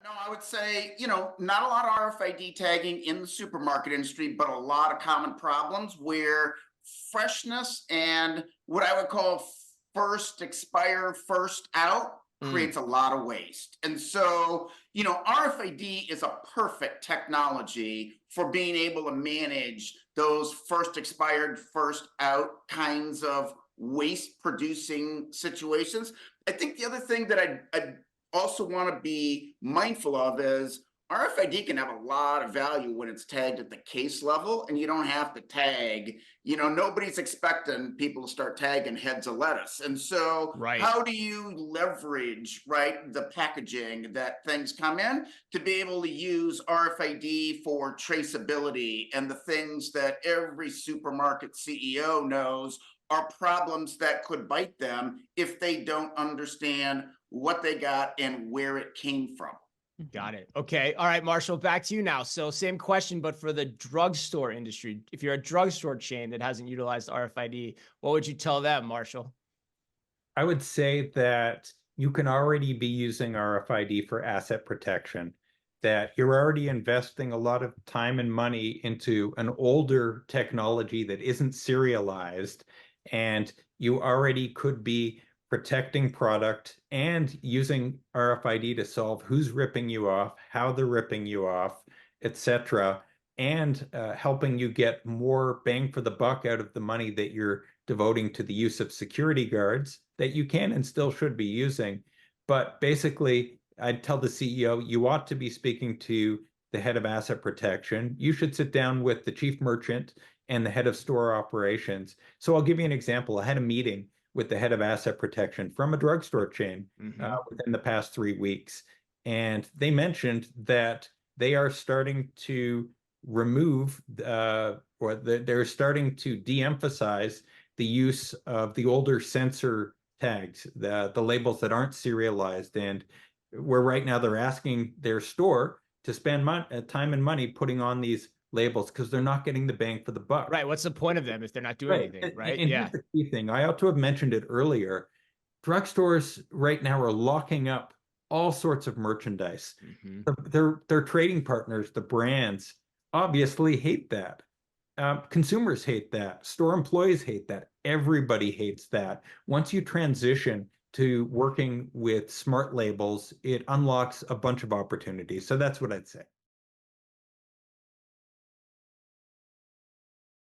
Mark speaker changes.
Speaker 1: No, I would say, not a lot of RFID tagging in the supermarket industry, but a lot of common problems where freshness and what I would call first expire, first out
Speaker 2: Mm,
Speaker 1: creates a lot of waste. And so, RFID is a perfect technology for being able to manage those first expired, first out kinds of waste producing situations. I think the other thing that I also want to be mindful of is RFID can have a lot of value when it's tagged at the case level, and you don't have to tag. Nobody's expecting people to start tagging heads of lettuce. And so,
Speaker 2: right.
Speaker 1: how do you leverage, right, the packaging that things come in to be able to use RFID for traceability and the things that every supermarket CEO knows are problems that could bite them if they don't understand what they got and where it came from.
Speaker 2: Got it. Okay. All right, Marshall, back to you now. So same question, but for the drugstore industry. If you're a drugstore chain that hasn't utilized RFID, what would you tell them, Marshall?
Speaker 3: I would say that you can already be using RFID for asset protection, that you're already investing a lot of time and money into an older technology that isn't serialized, and you already could be protecting product and using RFID to solve who's ripping you off, how they're ripping you off, etc., and helping you get more bang for the buck out of the money that you're devoting to the use of security guards that you can and still should be using. But basically, I'd tell the CEO, you ought to be speaking to the head of asset protection. You should sit down with the chief merchant and the head of store operations. So I'll give you an example. I had a meeting with the head of asset protection from a drugstore chain within the past 3 weeks. And they mentioned that they are starting to remove they're starting to de-emphasize the use of the older sensor tags, the labels that aren't serialized. And where right now they're asking their store to spend time and money putting on these labels because they're not getting the bang for the buck.
Speaker 2: Right. What's the point of them if they're not doing anything, right?
Speaker 3: And
Speaker 2: Yeah.
Speaker 3: here's the key thing. I ought to have mentioned it earlier. Drugstores right now are locking up all sorts of merchandise. Their trading partners, the brands, obviously hate that. Consumers hate that. Store employees hate that. Everybody hates that. Once you transition to working with smart labels, it unlocks a bunch of opportunities. So that's what I'd say.